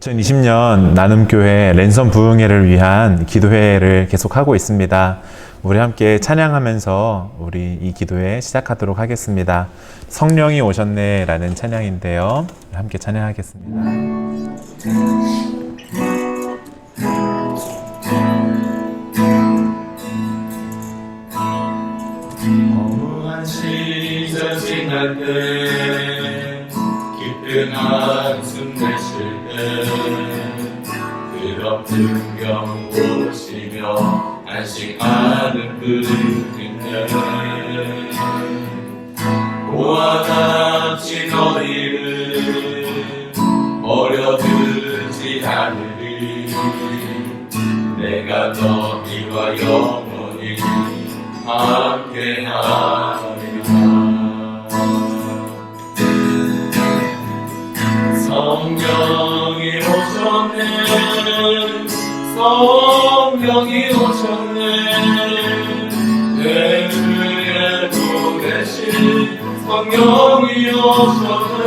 2020년 나눔교회 랜선 부흥회를 위한 기도회를 계속하고 있습니다. 우리 함께 찬양하면서 우리 이 기도회 시작하도록 하겠습니다. 성령이 오셨네 라는 찬양인데요. 함께 찬양하겠습니다. 허무한 시절 지날 때 깊은 한숨 내쉴 때 그런 풍경 보시며 안식하는 그분인데 고와 같이 너희를 버려두지 않으리 내가 너희와 영원히 함께하리라. 성령이 오셨네 성령이 오셨네 내 주에 보내신 성령이 오셨네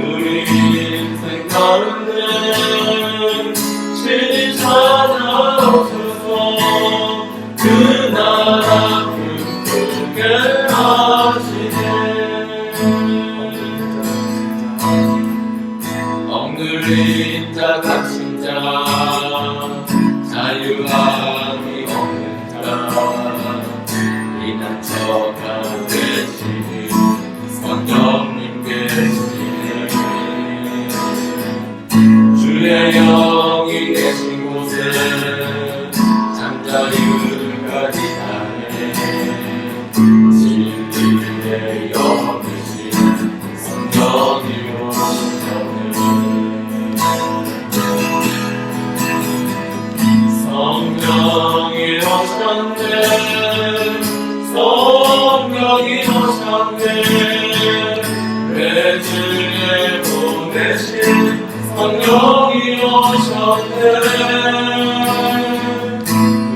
우리 인생 가운데 신이 찾아오셔서 그 나라 꿈꾸게 하시네 억눌린 자 갇힌 자 자유함이 없는 자 피난처가 되시니 성령님 계시네 주의 영이 계신 곳에 잠자리가 기다네 진리의 영이신 성령이 오셨네 성령이 오셨네 성령이 오셨네 내 주에 보내신 성령이 오셨네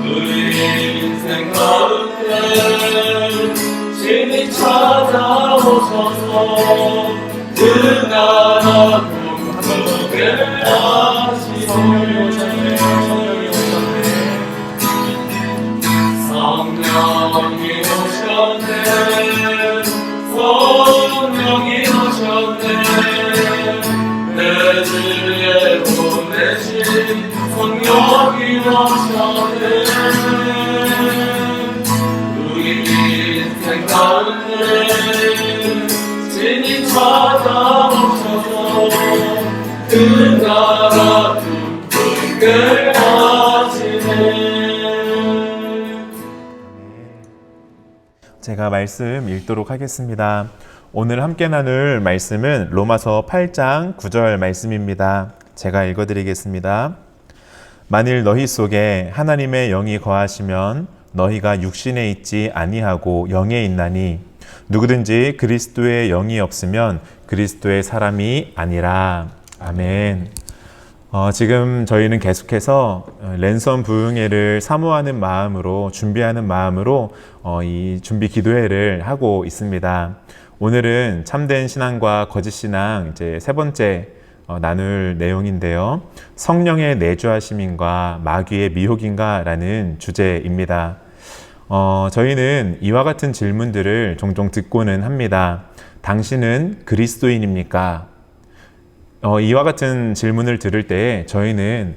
우리 인생 가운데 신이 찾아오셔서 그 나라 꿈꾸게 하시네 성령이 오셨네 성령이 오셨네 성령이 오셨네 내 주에 보내신 성령이 오셨네 우리 인생 가운데 진이 찾아오셔서 그 나라 꿈꾸게 하시네. 제가 말씀 읽도록 하겠습니다. 오늘 함께 나눌 말씀은 로마서 8장 9절 말씀입니다. 제가 읽어드리겠습니다. 만일 너희 속에 하나님의 영이 거하시면 너희가 육신에 있지 아니하고 영에 있나니 누구든지 그리스도의 영이 없으면 그리스도의 사람이 아니라. 아멘. 지금 저희는 계속해서 랜선 부흥회를 사모하는 마음으로 준비하는 마음으로 이 준비 기도회를 하고 있습니다. 오늘은 참된 신앙과 거짓 신앙 이제 세 번째 나눌 내용인데요. 성령의 내주하심인가 마귀의 미혹인가라는 주제입니다. 저희는 이와 같은 질문들을 종종 듣고는 합니다. 당신은 그리스도인입니까? 이와 같은 질문을 들을 때 저희는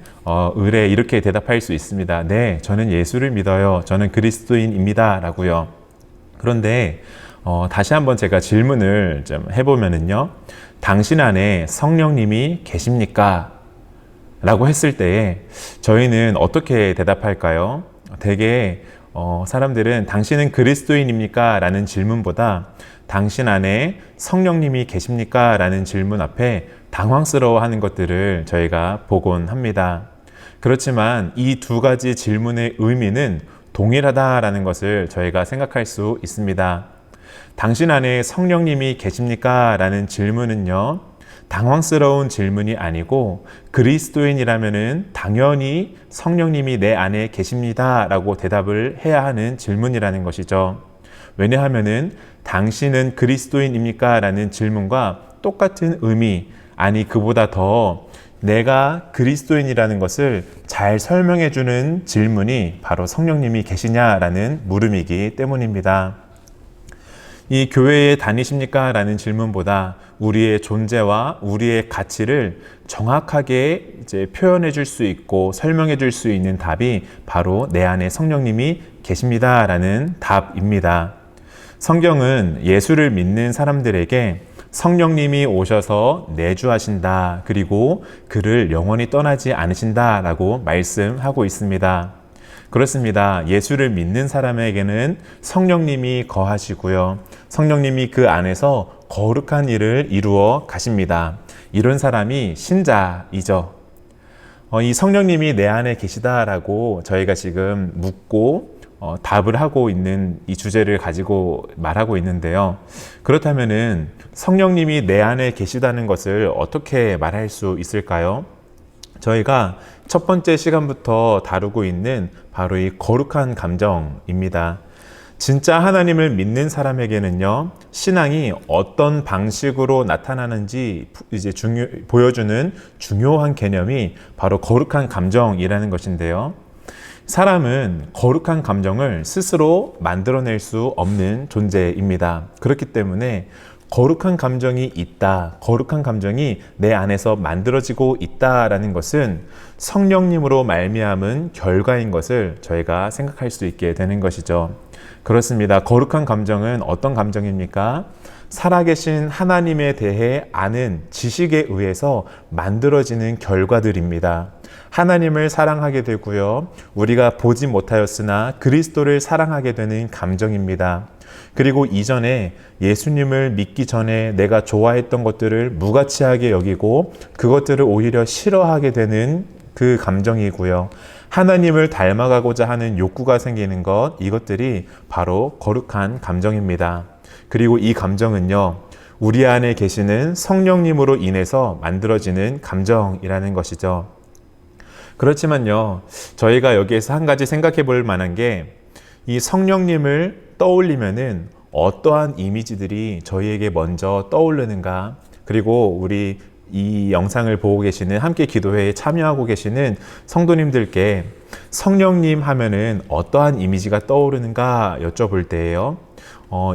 의뢰 이렇게 대답할 수 있습니다. 네, 저는 예수를 믿어요. 저는 그리스도인입니다. 라고요. 그런데 다시 한번 제가 질문을 좀 해보면은요. 당신 안에 성령님이 계십니까? 라고 했을 때 저희는 어떻게 대답할까요? 대개 사람들은 당신은 그리스도인입니까? 라는 질문보다 당신 안에 성령님이 계십니까? 라는 질문 앞에 당황스러워하는 것들을 저희가 보곤 합니다. 그렇지만 이 두 가지 질문의 의미는 동일하다라는 것을 저희가 생각할 수 있습니다. 당신 안에 성령님이 계십니까? 라는 질문은요, 당황스러운 질문이 아니고 그리스도인이라면은 당연히 성령님이 내 안에 계십니다 라고 대답을 해야 하는 질문이라는 것이죠. 왜냐하면은 당신은 그리스도인입니까? 라는 질문과 똑같은 의미, 아니 그보다 더 내가 그리스도인이라는 것을 잘 설명해 주는 질문이 바로 성령님이 계시냐라는 물음이기 때문입니다. 이 교회에 다니십니까? 라는 질문보다 우리의 존재와 우리의 가치를 정확하게 이제 표현해 줄 수 있고 설명해 줄 수 있는 답이 바로 내 안에 성령님이 계십니다. 라는 답입니다. 성경은 예수를 믿는 사람들에게 성령님이 오셔서 내주하신다. 그리고 그를 영원히 떠나지 않으신다. 라고 말씀하고 있습니다. 그렇습니다. 예수를 믿는 사람에게는 성령님이 거하시고요. 성령님이 그 안에서 거룩한 일을 이루어 가십니다. 이런 사람이 신자이죠. 이 성령님이 내 안에 계시다라고 저희가 지금 묻고 답을 하고 있는 이 주제를 가지고 말하고 있는데요. 그렇다면은 성령님이 내 안에 계시다는 것을 어떻게 말할 수 있을까요? 저희가 첫 번째 시간부터 다루고 있는 바로 이 거룩한 감정입니다. 진짜 하나님을 믿는 사람에게는요, 신앙이 어떤 방식으로 나타나는지 이제 보여주는 중요한 개념이 바로 거룩한 감정이라는 것인데요. 사람은 거룩한 감정을 스스로 만들어낼 수 없는 존재입니다. 그렇기 때문에 거룩한 감정이 있다, 거룩한 감정이 내 안에서 만들어지고 있다라는 것은 성령님으로 말미암은 결과인 것을 저희가 생각할 수 있게 되는 것이죠. 그렇습니다. 거룩한 감정은 어떤 감정입니까? 살아계신 하나님에 대해 아는 지식에 의해서 만들어지는 결과들입니다. 하나님을 사랑하게 되고요. 우리가 보지 못하였으나 그리스도를 사랑하게 되는 감정입니다. 그리고 이전에 예수님을 믿기 전에 내가 좋아했던 것들을 무가치하게 여기고 그것들을 오히려 싫어하게 되는 그 감정이고요. 하나님을 닮아가고자 하는 욕구가 생기는 것, 이것들이 바로 거룩한 감정입니다. 그리고 이 감정은요, 우리 안에 계시는 성령님으로 인해서 만들어지는 감정이라는 것이죠. 그렇지만요, 저희가 여기에서 한 가지 생각해 볼 만한 게, 이 성령님을 떠올리면은 어떠한 이미지들이 저희에게 먼저 떠오르는가, 그리고 우리 이 영상을 보고 계시는 함께 기도회에 참여하고 계시는 성도님들께 성령님 하면은 어떠한 이미지가 떠오르는가 여쭤볼 때예요.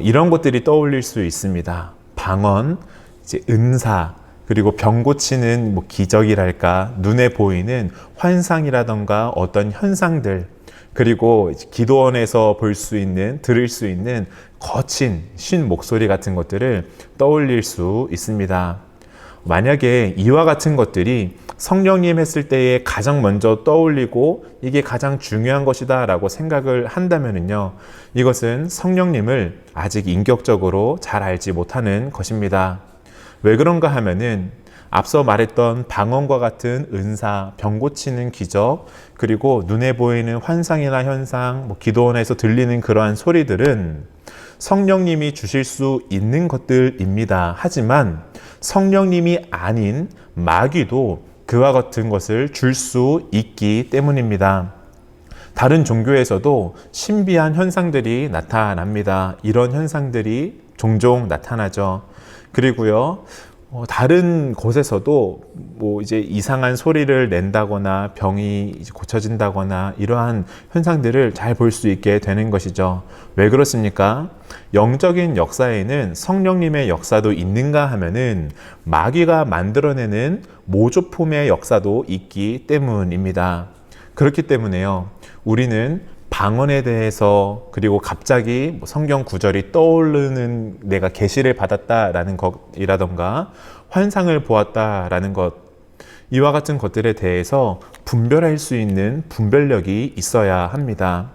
이런 것들이 떠올릴 수 있습니다. 방언, 이제 은사, 그리고 병 고치는 기적이랄까, 눈에 보이는 환상이라던가 어떤 현상들, 그리고 기도원에서 볼 수 있는, 들을 수 있는 거친 쉰 목소리 같은 것들을 떠올릴 수 있습니다. 만약에 이와 같은 것들이 성령님 했을 때에 가장 먼저 떠올리고 이게 가장 중요한 것이다 라고 생각을 한다면요, 이것은 성령님을 아직 인격적으로 잘 알지 못하는 것입니다. 왜 그런가 하면은 앞서 말했던 방언과 같은 은사, 병 고치는 기적, 그리고 눈에 보이는 환상이나 현상, 기도원에서 들리는 그러한 소리들은 성령님이 주실 수 있는 것들입니다. 하지만 성령님이 아닌 마귀도 그와 같은 것을 줄 수 있기 때문입니다. 다른 종교에서도 신비한 현상들이 나타납니다. 이런 현상들이 종종 나타나죠. 그리고요, 다른 곳에서도 이제 이상한 소리를 낸다거나 병이 이제 고쳐진다거나 이러한 현상들을 잘 볼 수 있게 되는 것이죠. 왜 그렇습니까? 영적인 역사에는 성령님의 역사도 있는가 하면은 마귀가 만들어내는 모조품의 역사도 있기 때문입니다. 그렇기 때문에요, 우리는 방언에 대해서, 그리고 갑자기 성경 구절이 떠오르는 내가 계시를 받았다라는 것이라던가 환상을 보았다라는 것, 이와 같은 것들에 대해서 분별할 수 있는 분별력이 있어야 합니다.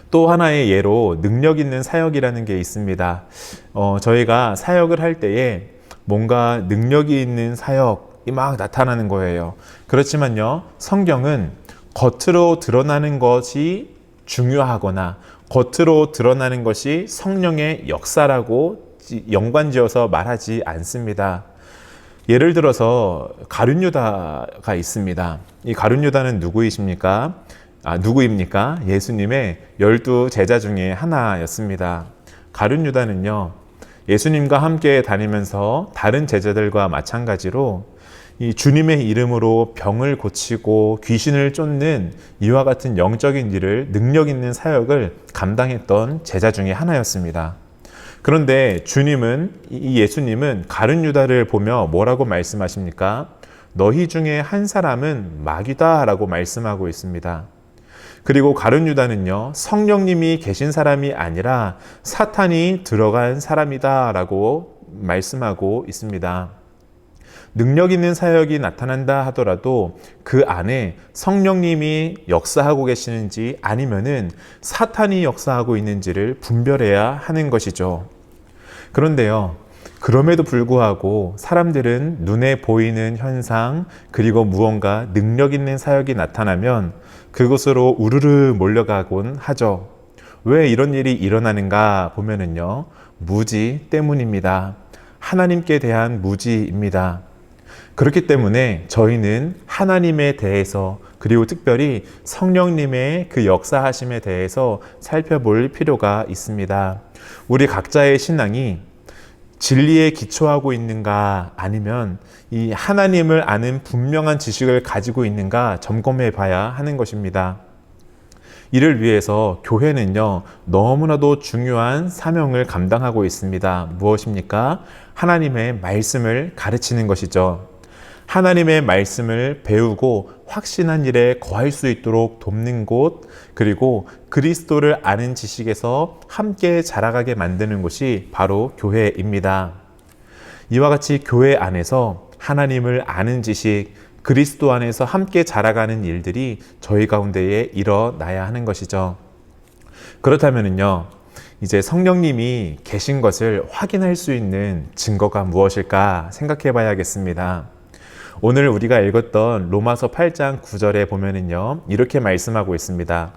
또 하나의 예로 능력 있는 사역이라는 게 있습니다. 저희가 사역을 할 때에 뭔가 능력이 있는 사역이 막 나타나는 거예요. 그렇지만요, 성경은 겉으로 드러나는 것이 중요하거나 겉으로 드러나는 것이 성령의 역사라고 연관지어서 말하지 않습니다. 예를 들어서 가룟유다가 있습니다. 이 가룟유다는 누구입니까? 예수님의 12 제자 중에 하나였습니다. 가룟유다는요, 예수님과 함께 다니면서 다른 제자들과 마찬가지로 이 주님의 이름으로 병을 고치고 귀신을 쫓는 이와 같은 영적인 일을 능력 있는 사역을 감당했던 제자 중에 하나였습니다. 그런데 예수님은 가룟 유다를 보며 뭐라고 말씀하십니까? 너희 중에 한 사람은 마귀다 라고 말씀하고 있습니다. 그리고 가룟 유다는요, 성령님이 계신 사람이 아니라 사탄이 들어간 사람이다 라고 말씀하고 있습니다. 능력 있는 사역이 나타난다 하더라도 그 안에 성령님이 역사하고 계시는지 아니면은 사탄이 역사하고 있는지를 분별해야 하는 것이죠. 그런데요, 그럼에도 불구하고 사람들은 눈에 보이는 현상 그리고 무언가 능력 있는 사역이 나타나면 그곳으로 우르르 몰려가곤 하죠. 왜 이런 일이 일어나는가 보면은요, 무지 때문입니다. 하나님께 대한 무지입니다. 그렇기 때문에 저희는 하나님에 대해서 그리고 특별히 성령님의 그 역사하심에 대해서 살펴볼 필요가 있습니다. 우리 각자의 신앙이 진리에 기초하고 있는가 아니면 이 하나님을 아는 분명한 지식을 가지고 있는가 점검해 봐야 하는 것입니다. 이를 위해서 교회는요, 너무나도 중요한 사명을 감당하고 있습니다. 무엇입니까? 하나님의 말씀을 가르치는 것이죠. 하나님의 말씀을 배우고 확신한 일에 거할 수 있도록 돕는 곳, 그리고 그리스도를 아는 지식에서 함께 자라가게 만드는 곳이 바로 교회입니다. 이와 같이 교회 안에서 하나님을 아는 지식, 그리스도 안에서 함께 자라가는 일들이 저희 가운데에 일어나야 하는 것이죠. 그렇다면요, 이제 성령님이 계신 것을 확인할 수 있는 증거가 무엇일까 생각해 봐야겠습니다. 오늘 우리가 읽었던 로마서 8장 9절에 보면은요, 이렇게 말씀하고 있습니다.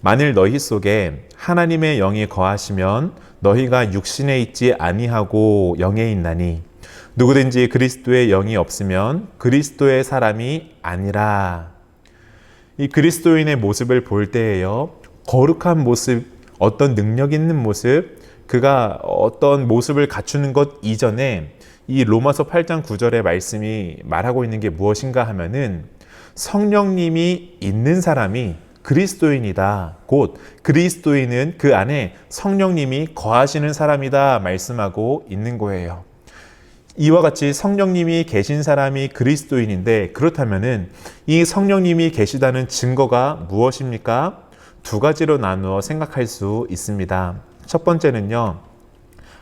만일 너희 속에 하나님의 영이 거하시면 너희가 육신에 있지 아니하고 영에 있나니 누구든지 그리스도의 영이 없으면 그리스도의 사람이 아니라. 이 그리스도인의 모습을 볼 때에요, 거룩한 모습, 어떤 능력 있는 모습, 그가 어떤 모습을 갖추는 것 이전에 이 로마서 8장 9절의 말씀이 말하고 있는 게 무엇인가 하면은 성령님이 있는 사람이 그리스도인이다. 곧 그리스도인은 그 안에 성령님이 거하시는 사람이다 말씀하고 있는 거예요. 이와 같이 성령님이 계신 사람이 그리스도인인데, 그렇다면은 이 성령님이 계시다는 증거가 무엇입니까? 두 가지로 나누어 생각할 수 있습니다. 첫 번째는요,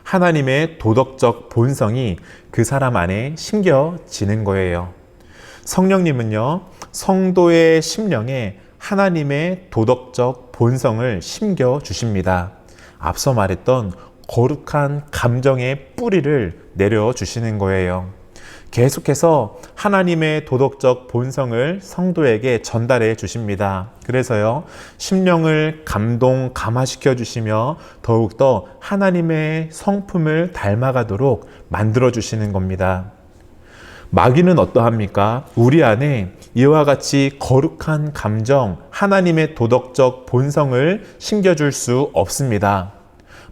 하나님의 도덕적 본성이 그 사람 안에 심겨지는 거예요. 성령님은요, 성도의 심령에 하나님의 도덕적 본성을 심겨주십니다. 앞서 말했던 거룩한 감정의 뿌리를 내려주시는 거예요. 계속해서 하나님의 도덕적 본성을 성도에게 전달해 주십니다. 그래서요, 심령을 감화시켜 주시며 더욱더 하나님의 성품을 닮아가도록 만들어 주시는 겁니다. 마귀는 어떠합니까? 우리 안에 이와 같이 거룩한 감정, 하나님의 도덕적 본성을 심겨줄 수 없습니다.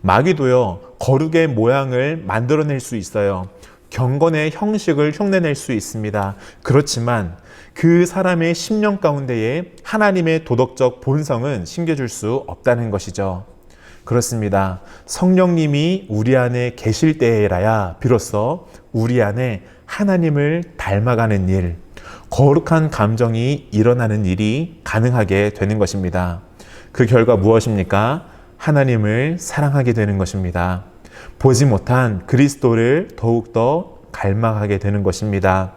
마귀도요, 거룩의 모양을 만들어낼 수 있어요. 경건의 형식을 흉내낼 수 있습니다. 그렇지만 그 사람의 심령 가운데에 하나님의 도덕적 본성은 심겨줄 수 없다는 것이죠. 그렇습니다. 성령님이 우리 안에 계실 때에라야 비로소 우리 안에 하나님을 닮아가는 일, 거룩한 감정이 일어나는 일이 가능하게 되는 것입니다. 그 결과 무엇입니까? 하나님을 사랑하게 되는 것입니다. 보지 못한 그리스도를 더욱더 갈망하게 되는 것입니다.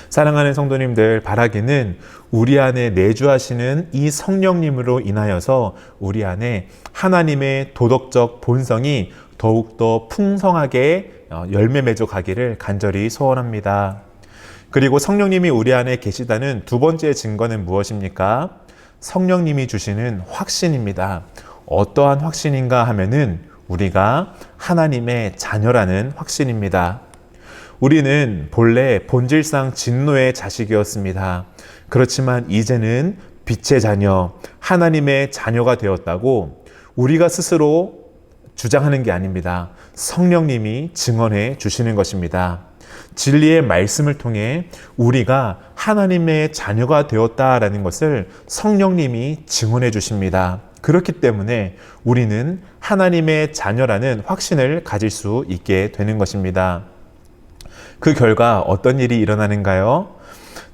사랑하는 성도님들, 바라기는 우리 안에 내주하시는 이 성령님으로 인하여서 우리 안에 하나님의 도덕적 본성이 더욱더 풍성하게 열매 맺어 가기를 간절히 소원합니다. 그리고 성령님이 우리 안에 계시다는 두 번째 증거는 무엇입니까? 성령님이 주시는 확신입니다. 어떠한 확신인가 하면은 우리가 하나님의 자녀라는 확신입니다. 우리는 본래 본질상 진노의 자식이었습니다. 그렇지만 이제는 빛의 자녀, 하나님의 자녀가 되었다고 우리가 스스로 주장하는 게 아닙니다. 성령님이 증언해 주시는 것입니다. 진리의 말씀을 통해 우리가 하나님의 자녀가 되었다라는 것을 성령님이 증언해 주십니다. 그렇기 때문에 우리는 하나님의 자녀라는 확신을 가질 수 있게 되는 것입니다. 그 결과 어떤 일이 일어나는가요?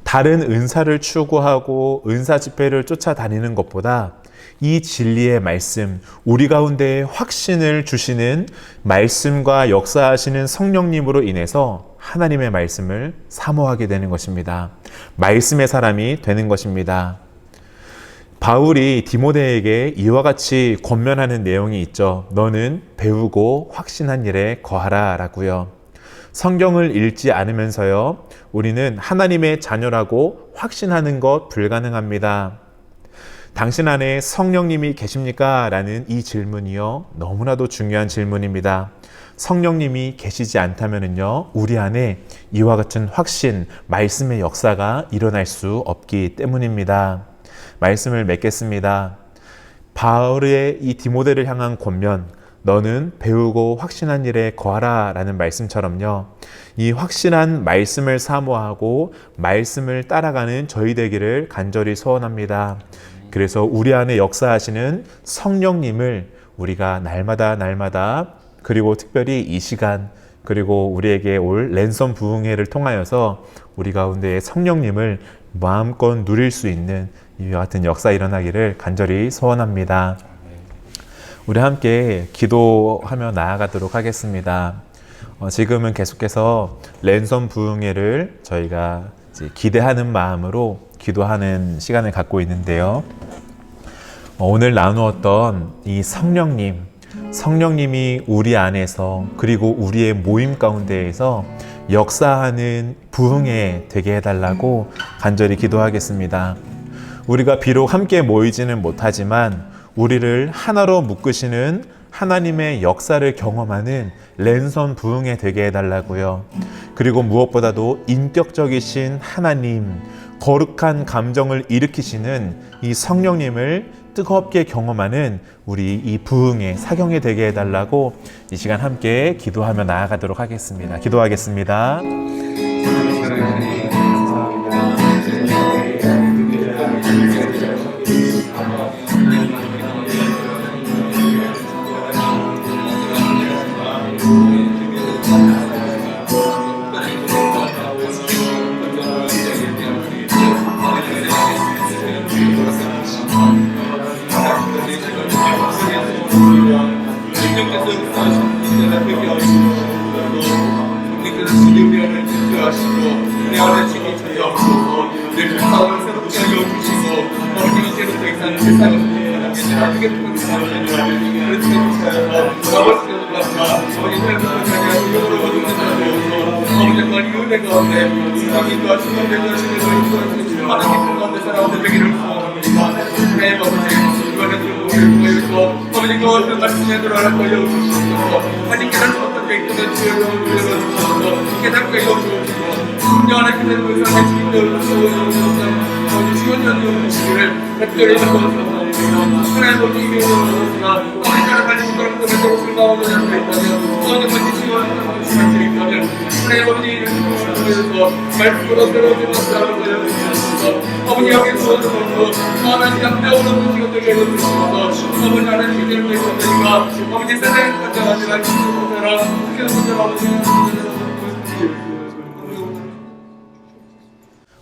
다른 은사를 추구하고 은사 집회를 쫓아다니는 것보다 이 진리의 말씀, 우리 가운데 확신을 주시는 말씀과 역사하시는 성령님으로 인해서 하나님의 말씀을 사모하게 되는 것입니다. 말씀의 사람이 되는 것입니다. 바울이 디모데에게 이와 같이 권면하는 내용이 있죠. 너는 배우고 확신한 일에 거하라 라고요. 성경을 읽지 않으면서요, 우리는 하나님의 자녀라고 확신하는 것 불가능합니다. 당신 안에 성령님이 계십니까? 라는 이 질문이요, 너무나도 중요한 질문입니다. 성령님이 계시지 않다면요, 우리 안에 이와 같은 확신, 말씀의 역사가 일어날 수 없기 때문입니다. 말씀을 맺겠습니다. 바울의 이 디모데를 향한 권면, 너는 배우고 확신한 일에 거하라 라는 말씀처럼요, 이 확신한 말씀을 사모하고 말씀을 따라가는 저희 되기를 간절히 소원합니다. 그래서 우리 안에 역사하시는 성령님을 우리가 날마다 그리고 특별히 이 시간, 그리고 우리에게 올 랜선 부흥회를 통하여서 우리 가운데 성령님을 마음껏 누릴 수 있는 이와 같은 역사 일어나기를 간절히 소원합니다. 우리 함께 기도하며 나아가도록 하겠습니다. 지금은 계속해서 랜선 부흥회를 저희가 이제 기대하는 마음으로 기도하는 시간을 갖고 있는데요. 오늘 나누었던 이 성령님이 우리 안에서 그리고 우리의 모임 가운데에서 역사하는 부흥회 되게 해달라고 간절히 기도하겠습니다. 우리가 비록 함께 모이지는 못하지만 우리를 하나로 묶으시는 하나님의 역사를 경험하는 랜선 부흥회 되게 해달라고요. 그리고 무엇보다도 인격적이신 하나님, 거룩한 감정을 일으키시는 이 성령님을 뜨겁게 경험하는 우리 이 부흥회, 사경회 되게 해달라고 이 시간 함께 기도하며 나아가도록 하겠습니다. 기도하겠습니다.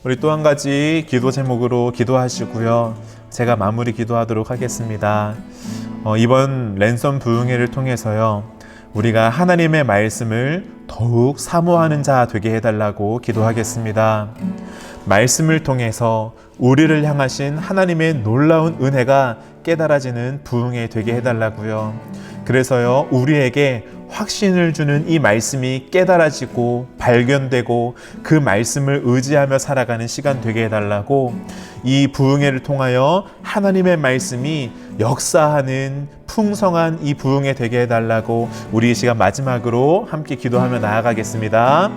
우리 또 한 가지 기도 제목으로 기도하시고요. 제가 마무리 기도하도록 하겠습니다. 이번 랜선 부흥회를 통해서요, 우리가 하나님의 말씀을 더욱 사모하는 자 되게 해달라고 기도하겠습니다. 말씀을 통해서 우리를 향하신 하나님의 놀라운 은혜가 깨달아지는 부흥회 되게 해달라고요. 그래서요, 우리에게 확신을 주는 이 말씀이 깨달아지고 발견되고 그 말씀을 의지하며 살아가는 시간 되게 해달라고, 이 부흥회를 통하여 하나님의 말씀이 역사하는 풍성한 이 부흥회 되게 해달라고 우리 이 시간 마지막으로 함께 기도하며 나아가겠습니다.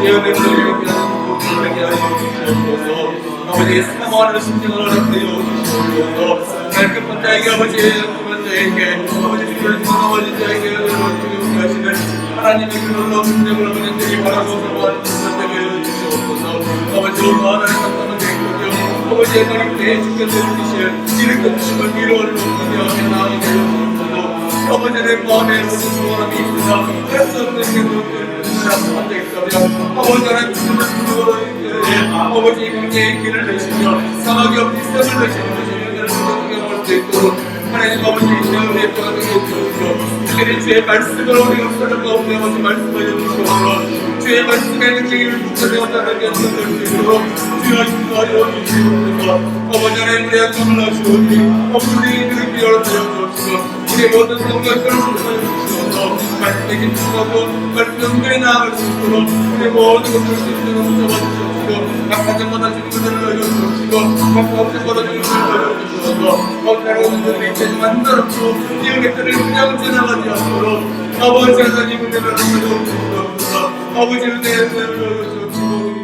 예언의 은혜를 하게 하여 주시옵소서. 아버지 사모하는 심정을 허락하여 주시옵소서. 날급한 자에게 아버지 날급한 자에게 아버지 주를 아버지 자에게 은혜를 하시는 하나님의 그런 심정을 아버지들이 바라고 사모하는 자에게 주시옵소서. 아버지 오늘 하나님 감사는 되겠군요. 아버지 하나님께 주께서 주실 이를 주시면 위로를 높이며 나아가게 하여 아버지의 마음에 모든 소원함이 있으나 할수 없는 것들을 아버지 하나님 아버지 강제의 길을 내시며 사막이 없는 샘을 내시며 주님을 구경할 수 있도록 하나님 아버지 우리의 평안을 주시옵소서. 주의 주의 말씀을 우리가 붙잡고 없는 아버지 말씀을 주시옵소서. 주의 말씀에 있는 길을 붙잡고 없다는 것을 수 있도록 주여 인도하여 주시옵소서. 아버지 하나님 우리의 감을 하시오니 아버지 이들을 열어주여 주옵소서. 우리의 모든 성경을 주시옵소서. 말씀에 집중하고 말씀에 나아갈 수 있도록 우리의 모든 것을 수 있도록 붙잡아주시옵소서. 각 가정마다 주님을 열어주시고 각 가정마다 주님을 열어주시옵소서. 어떤 분들이 이제 만들었고 이웃의 뜰을 그냥 지나가지 않도록 아버지 하나님을 내려주시옵소서. 아버지를 내려주시옵소서.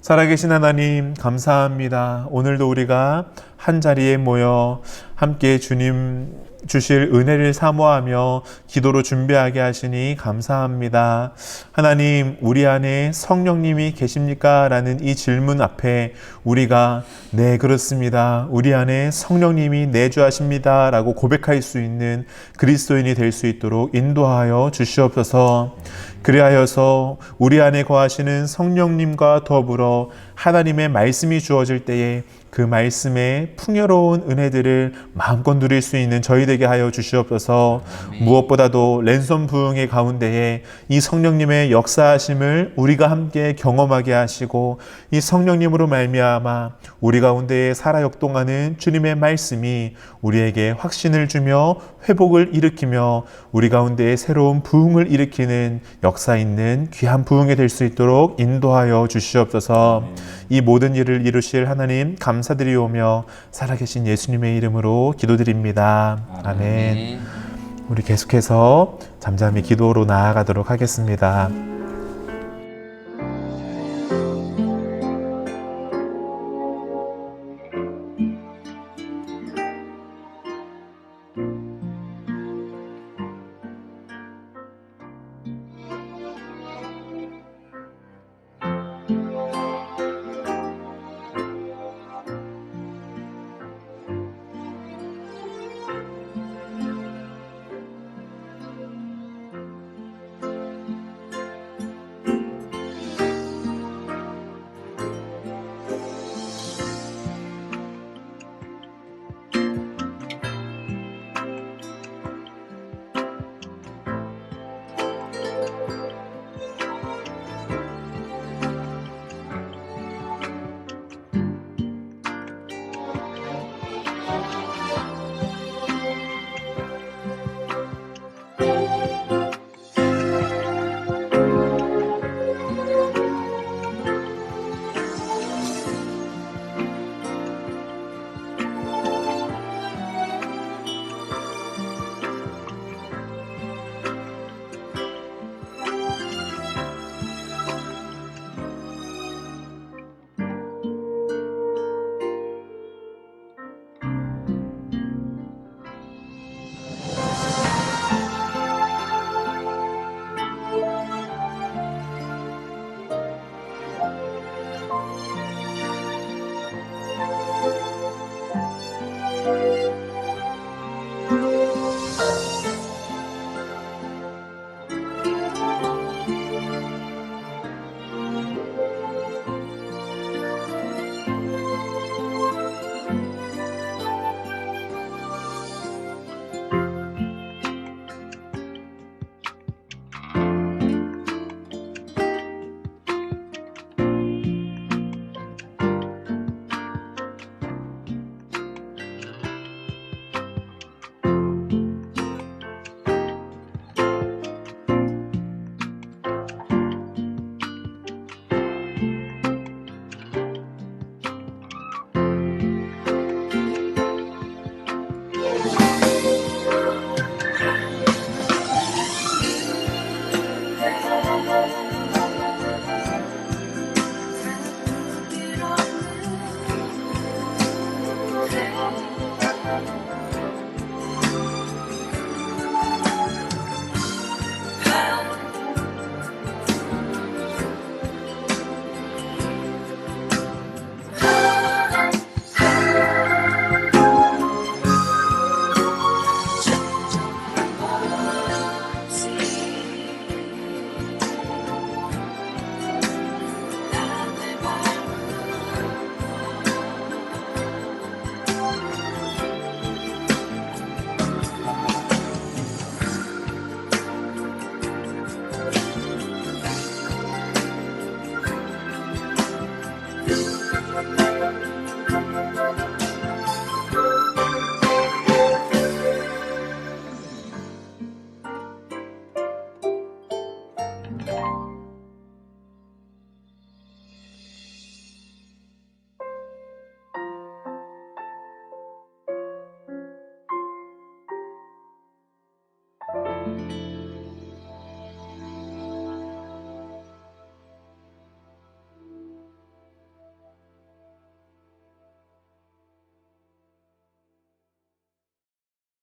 살아계신 하나님 감사합니다. 오늘도 우리가 한 자리에 모여 함께 주님 주실 은혜를 사모하며 기도로 준비하게 하시니 감사합니다. 하나님, 우리 안에 성령님이 계십니까? 라는 이 질문 앞에 우리가 네, 그렇습니다. 우리 안에 성령님이 내주하십니다. 라고 고백할 수 있는 그리스도인이 될 수 있도록 인도하여 주시옵소서. 그리하여서 우리 안에 거하시는 성령님과 더불어 하나님의 말씀이 주어질 때에 그 말씀의 풍요로운 은혜들을 마음껏 누릴 수 있는 저희 되게 하여 주시옵소서. 무엇보다도 랜선 부흥의 가운데에 이 성령님의 역사하심을 우리가 함께 경험하게 하시고 이 성령님으로 말미암아 우리 가운데에 살아 역동하는 주님의 말씀이 우리에게 확신을 주며 회복을 일으키며 우리 가운데에 새로운 부흥을 일으키는 역사 있는 귀한 부흥이 될 수 있도록 인도하여 주시옵소서. 이 모든 일을 이루실 하나님 감사드리오며 살아계신 예수님의 이름으로 기도드립니다. 아멘. 우리 계속해서 잠잠히 기도로 나아가도록 하겠습니다.